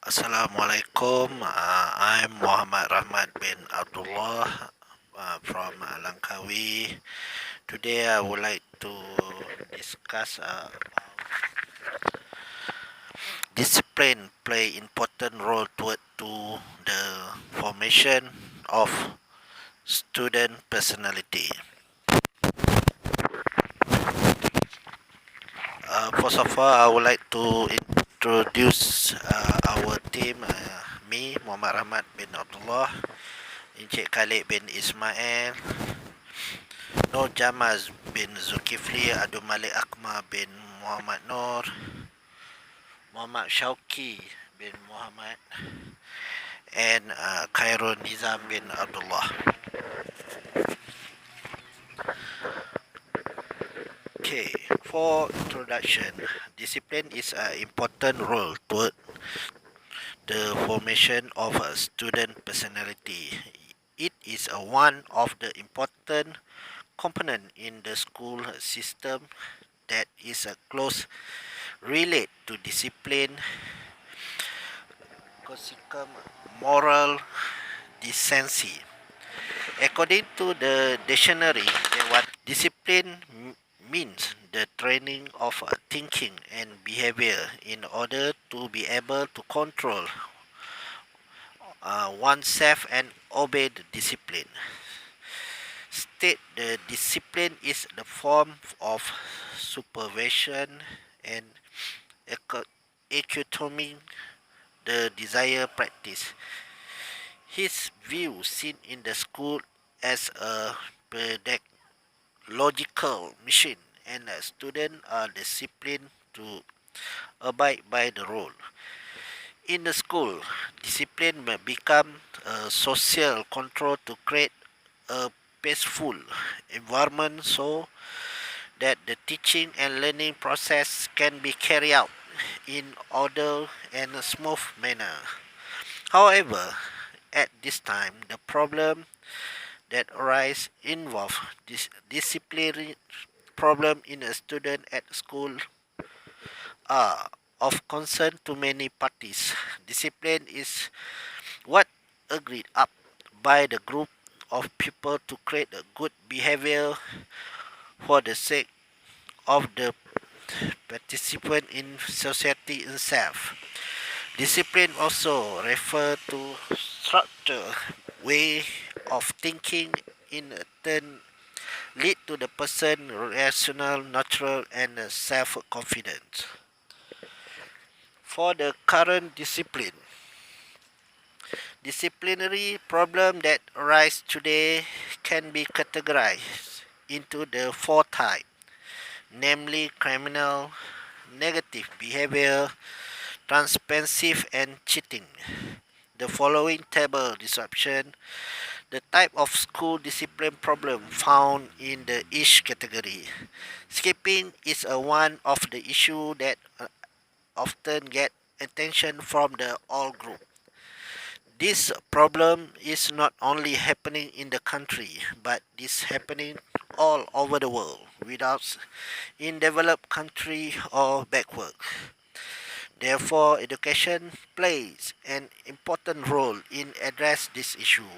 Assalamualaikum. I'm Muhammad Rahmat bin Abdullah from LANGKAWI. Today I would like to discuss discipline play important role toward to the formation of student personality. First of all, I would like to introduce our team. Me, Muhammad Rahmat bin Abdullah, Encik Khalid bin Ismail, Nur Jamaz bin Zulkifli, Abdul Malik Akmal bin Muhammad Nur, Muhammad Shauki bin Muhammad, and Khairul Nizam bin Abdullah. Okay, for introduction, discipline is an important role toward the formation of a student personality. It is one of the important component in the school system that is a close relate to discipline, moral decency. According to the dictionary, discipline means the training of thinking and behavior in order to be able to control oneself and obey the discipline. State the discipline is the form of supervision and accompanying the desired practice. His view seen in the school as a pedagogical mission, and students are disciplined to abide by the rule. In the school, discipline may become a social control to create a peaceful environment so that the teaching and learning process can be carried out in order and a smooth manner. However, at this time, the problem that arise involve disciplinary problem in a student at school are of concern to many parties. Discipline is what agreed up by the group of people to create a good behavior for the sake of the participant in society itself. Discipline also refer to structure, way of thinking in a turn lead to the person rational, natural, and self-confident. For the current disciplinary problem that arise today can be categorized into the four types, namely criminal, negative behavior, transpensive, and cheating. The following table description the type of school discipline problem found in the each category. Skipping is one of the issue that often get attention from the all group. This problem is not only happening in the country, but is happening all over the world, without in developed country or backward. Therefore, education plays an important role in address this issue.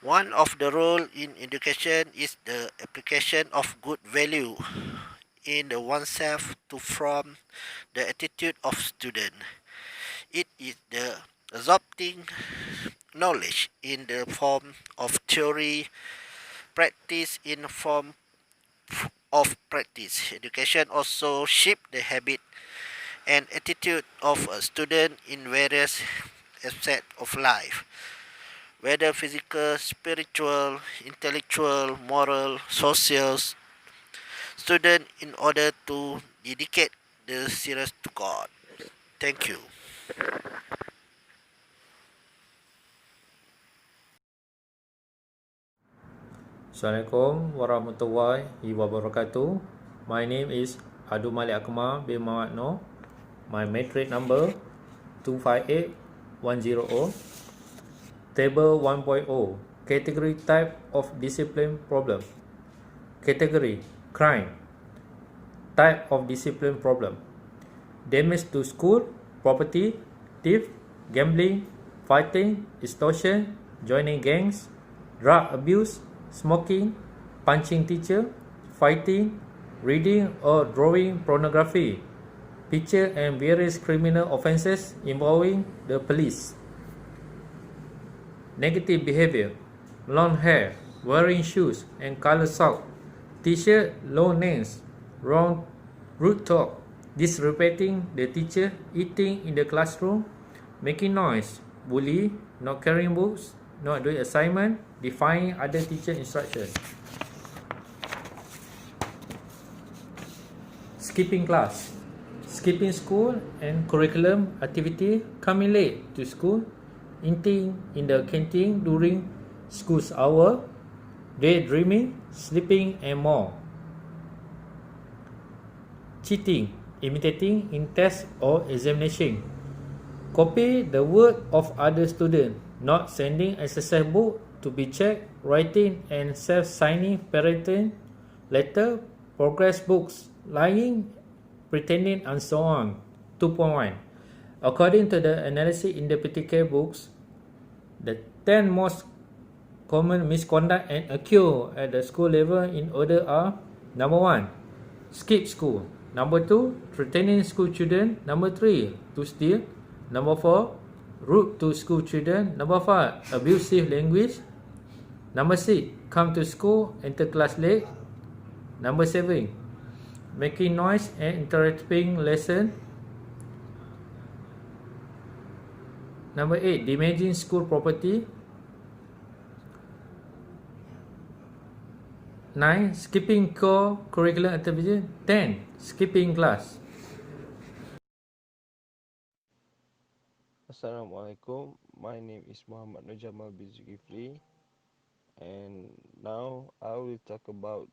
One of the role in education is the application of good value in the oneself to form the attitude of student. It is the absorbing knowledge in the form of theory, practice in form of practice. Education also shape the habit and attitude of a student in various aspects of life, whether physical, spiritual, intellectual, moral, social, student in order to dedicate the serious to God. Thank you. Assalamualaikum warahmatullahi wabarakatuh. My name is Abdul Malik Akmal bin Muhammad Noor. My matric number 258100. Table 1.0. Category type of discipline problem. Category crime. Type of discipline problem: damage to school property, theft, gambling, fighting, extortion, joining gangs, drug abuse, smoking, punching teacher, fighting, reading or drawing pornography, picture and various criminal offences involving the police. Negative behavior, long hair, wearing shoes and colored socks, t-shirt, low nails, wrong rude talk, disrespecting the teacher, eating in the classroom, making noise, bully, not carrying books, not doing assignment, defying other teacher instructions. Skipping class, skipping school and curriculum activity, coming late to school, eating in the canteen during school's hour, daydreaming, sleeping and more. Cheating, imitating in test or examination, copy the work of other students, not sending exercise book to be checked, writing and self-signing parenting letter, progress books, lying, pretending and so on. 2.1. According to the analysis in the particular books, the 10 most common misconduct and occur at the school level in order are: number 1, skip school; number 2, threatening school children; number 3, to steal; number 4, rude to school children; number 5, abusive language; number 6, come to school, enter class late; number 7, making noise and interrupting lesson; number 8, damaging school property; 9, skipping core curriculum activity; 10, skipping class. Assalamualaikum. My name is Muhammad Nur Jamal bin Zulkifli, and now I will talk about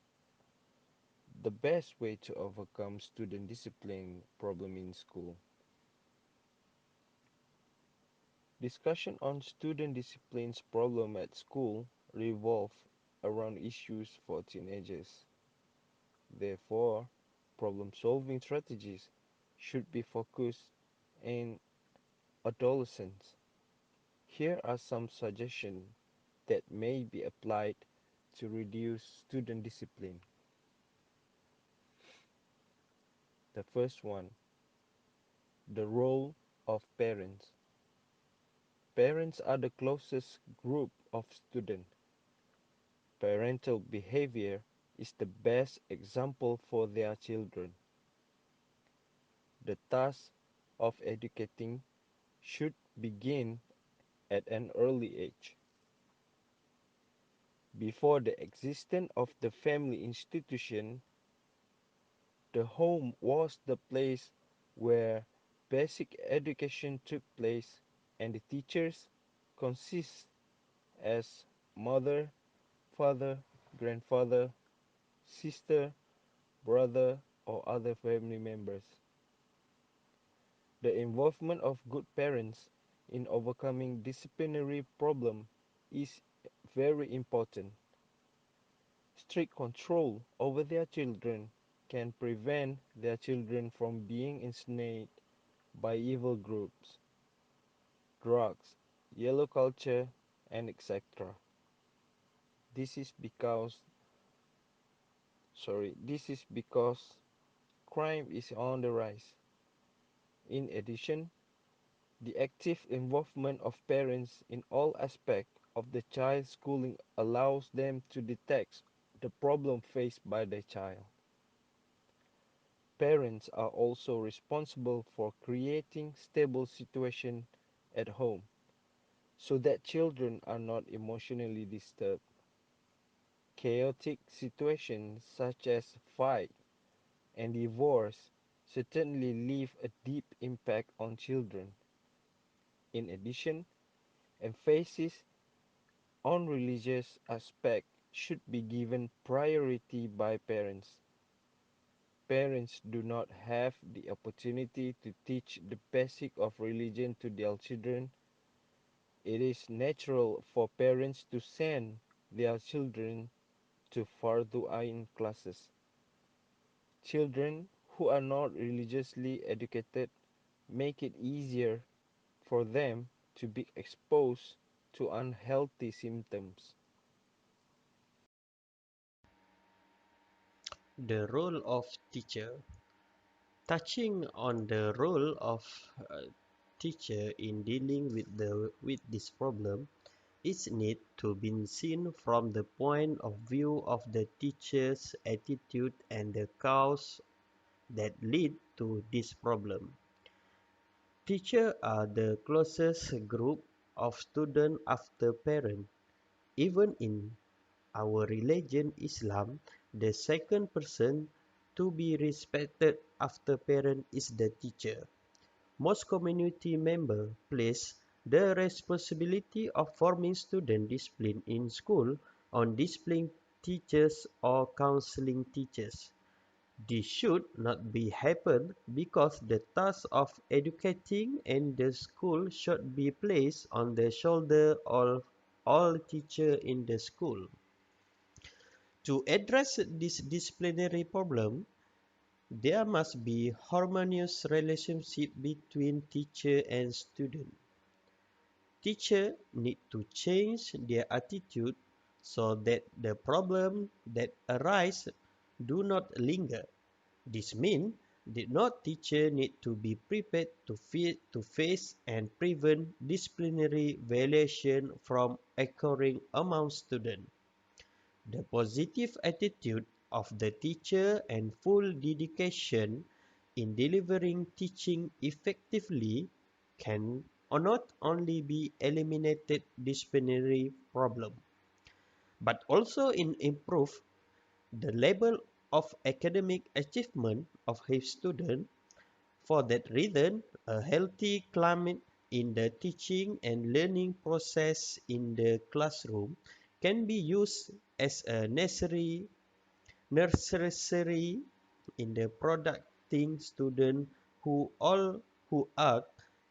the best way to overcome student discipline problem in school. Discussion on student discipline's problem at school revolve around issues for teenagers. Therefore, problem-solving strategies should be focused in adolescents. Here are some suggestions that may be applied to reduce student discipline. The first one, the role of parents. Parents are the closest group of students. Parental behavior is the best example for their children. The task of educating should begin at an early age. Before the existence of the family institution, the home was the place where basic education took place, and the teachers consist as mother, father, grandfather, sister, brother, or other family members. The involvement of good parents in overcoming disciplinary problem is very important. Strict control over their children can prevent their children from being ensnared by evil groups, drugs, yellow culture, and etc. This is because this is because crime is on the rise. In addition, the active involvement of parents in all aspects of the child's schooling allows them to detect the problem faced by the child. Parents are also responsible for creating stable situation at home so that children are not emotionally disturbed. Chaotic situations such as fight and divorce certainly leave a deep impact on children. In addition, emphasis on religious aspect should be given priority by parents. Parents do not have the opportunity to teach the basic of religion to their children. It is natural for parents to send their children to Fardu Ain classes. Children who are not religiously educated make it easier for them to be exposed to unhealthy symptoms. The role of teacher. Touching on the role of teacher in dealing with this problem, it needs to be seen from the point of view of the teacher's attitude and the cause that lead to this problem. Teachers are the closest group of students after parents. Even in our religion Islam, the second person to be respected after parent is the teacher. Most community members place the responsibility of forming student discipline in school on discipline teachers or counseling teachers. This should not be happen because the task of educating in the school should be placed on the shoulder of all teachers in the school. To address this disciplinary problem, there must be harmonious relationship between teacher and student. Teacher need to change their attitude so that the problem that arise do not linger. This means that not teacher need to be prepared to face and prevent disciplinary violation from occurring among students. The positive attitude of the teacher and full dedication in delivering teaching effectively can not only be eliminated disciplinary problem, but also improve the level of academic achievement of his student. For that reason, a healthy climate in the teaching and learning process in the classroom can be used as a nursery in the producing students who are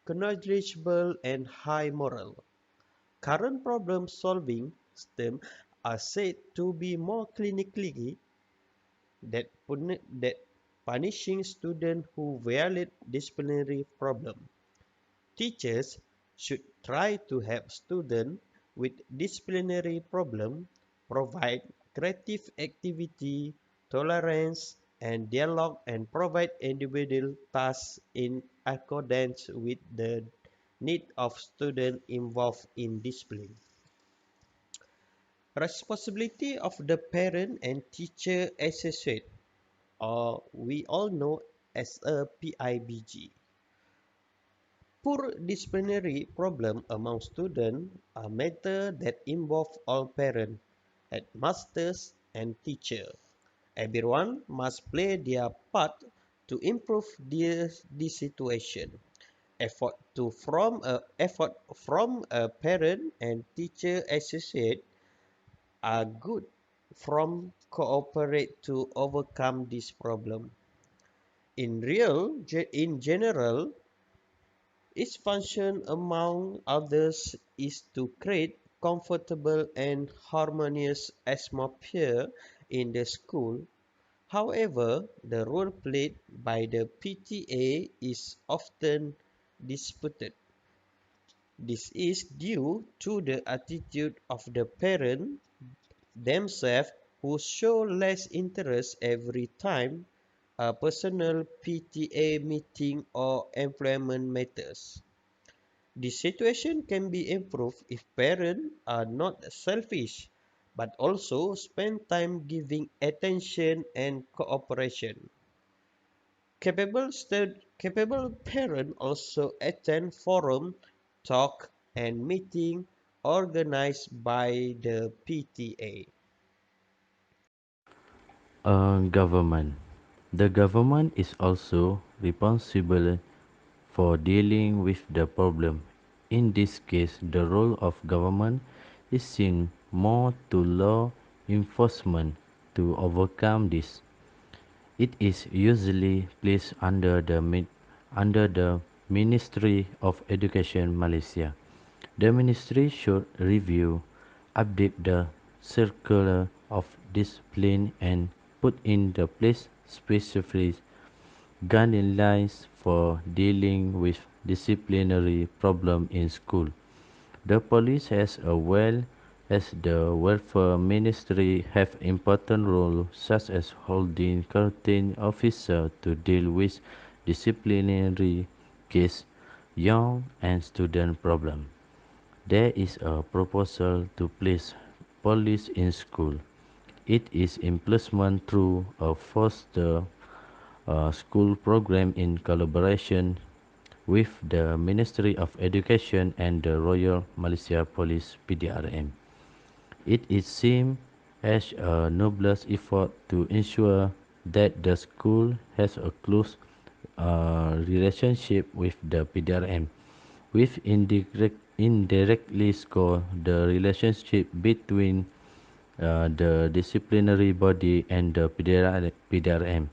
knowledgeable and high moral. Current problem-solving systems are said to be more clinically that punishing students who violate disciplinary problem. Teachers should try to help students with disciplinary problem, provide creative activity, tolerance, and dialogue, and provide individual tasks in accordance with the need of students involved in discipline. Responsibility of the parent and teacher associate, or we all know as a PIBG. Poor disciplinary problem among students are matter that involve all parents, headmasters, and teachers. Everyone must play their part to improve this situation. Effort from a parent and teacher associate are good from cooperate to overcome this problem. In general, its function, among others, is to create comfortable and harmonious atmosphere in the school. However, the role played by the PTA is often disputed. This is due to the attitude of the parents themselves, who show less interest every time a personal PTA meeting or employment matters. This situation can be improved if parents are not selfish but also spend time giving attention and cooperation. Capable parents also attend forum, talk, and meeting organized by the PTA. Government. The government is also responsible for dealing with the problem. In this case, the role of government is seen more to law enforcement to overcome this. It is usually placed under the Ministry of Education Malaysia. The ministry should review, update the circular of discipline and put in the place specific guidelines for dealing with disciplinary problem in school. The police as well as the welfare ministry have important roles such as holding certain officers to deal with disciplinary case, young and student problem. There is a proposal to place police in school. It is implemented through a foster school program in collaboration with the Ministry of Education and the Royal Malaysia Police (PDRM). It is seen as a noblest effort to ensure that the school has a close relationship with the PDRM, which indirectly score the relationship between the disciplinary body and the PDRM.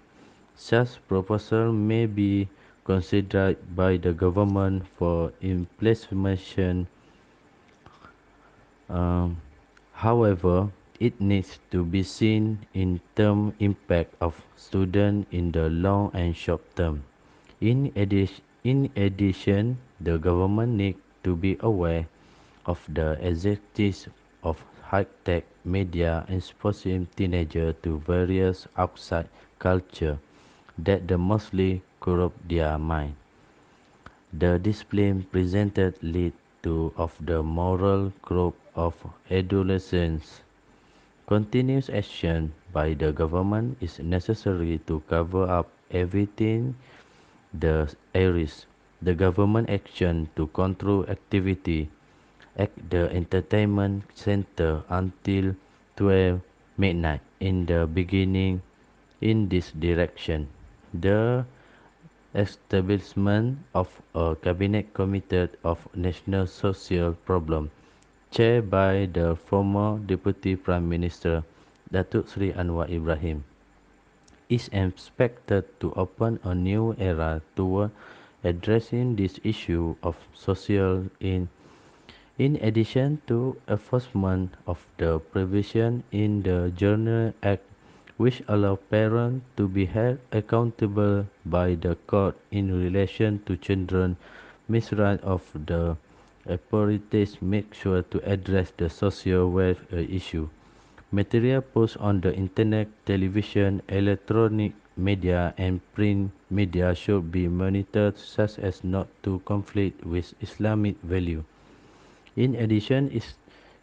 Such proposal may be considered by the government for implementation. Um, However, it needs to be seen in term impact of student in the long and short term. In addition, the government need to be aware of the existence of high-tech media exposing teenagers to various outside culture that the mostly corrupt their mind. The display presented lead to of the moral growth of adolescents. Continuous action by the government is necessary to cover up everything the areas. The government action to control activity at the entertainment center until 12 midnight in the beginning in this direction. The establishment of a cabinet committee of national social problem chaired by the former Deputy Prime Minister Datuk Sri Anwar Ibrahim is expected to open a new era toward addressing this issue of social in addition to enforcement of the provision in the Journal Act which allow parents to be held accountable by the court in relation to children misrate of the authorities make sure to address the social welfare issue. Material posted on the internet, television, electronic media and print media should be monitored such as not to conflict with Islamic value. In addition,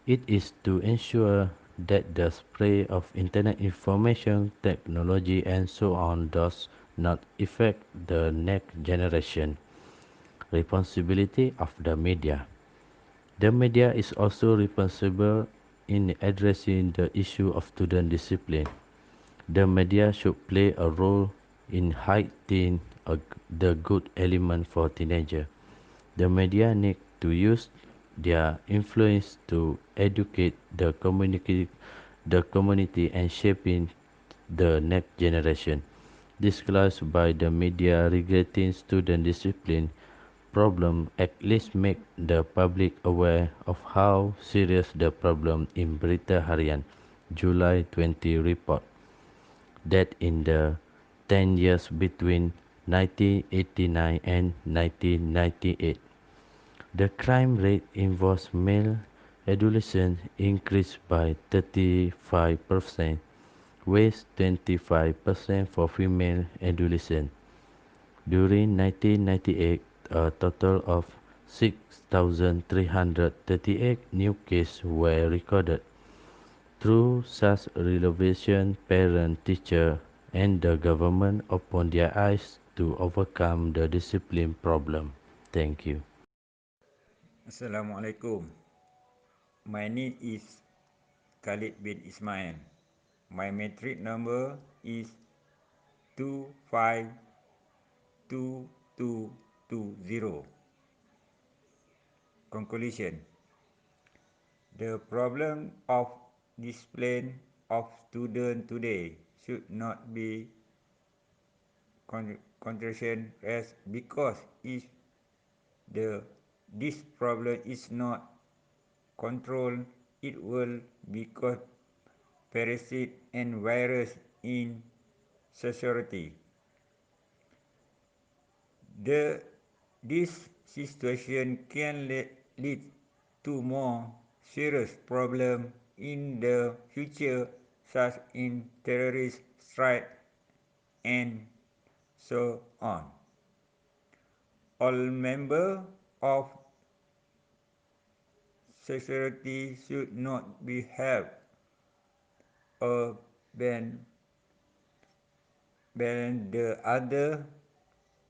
it is to ensure that the spread of internet information technology and so on does not affect the next generation. Responsibility of the media. The media is also responsible in addressing the issue of student discipline. The media should play a role in hiding the good element for teenagers. The media need to use their influence to educate the community and shaping the next generation. Disclosed by the media regarding student discipline problem at least make the public aware of how serious the problem in Berita Harian July 20 report that in the 10 years between 1989 and 1998 the crime rate involves male adolescents increased by 35%, with 25% for female adolescents. During 1998, a total of 6,338 new cases were recorded. Through such revelation, parents, teachers, and the government opened their eyes to overcome the discipline problem. Thank you. Assalamualaikum. My name is Khalid bin Ismail. My metric number is 252220. Conclusion. The problem of discipline of students today should not be considered as because if this problem is not controlled, it will become parasite and virus in society. The this situation can lead to more serious problems in the future, such as terrorist strikes and so on. All members of society should not be held or ban the other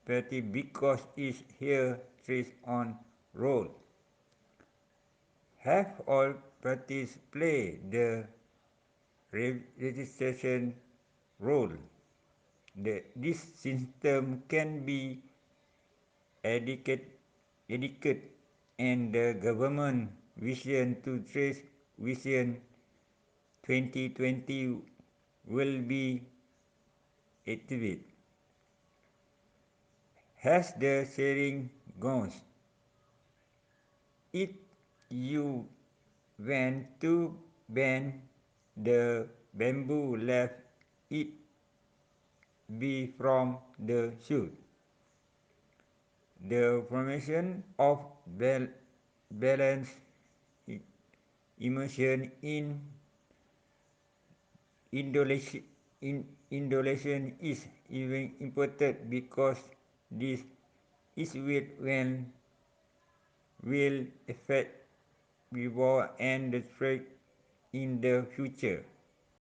party because it here treats on role. Have all parties play the registration role? This system can be adequate and the government vision to trace vision 2020 will be activated. As the saying goes, if you went to bend the bamboo, left it be from the shoot. The formation of balance emotion in Indonesian is even important because this is when will affect before and the threat in the future.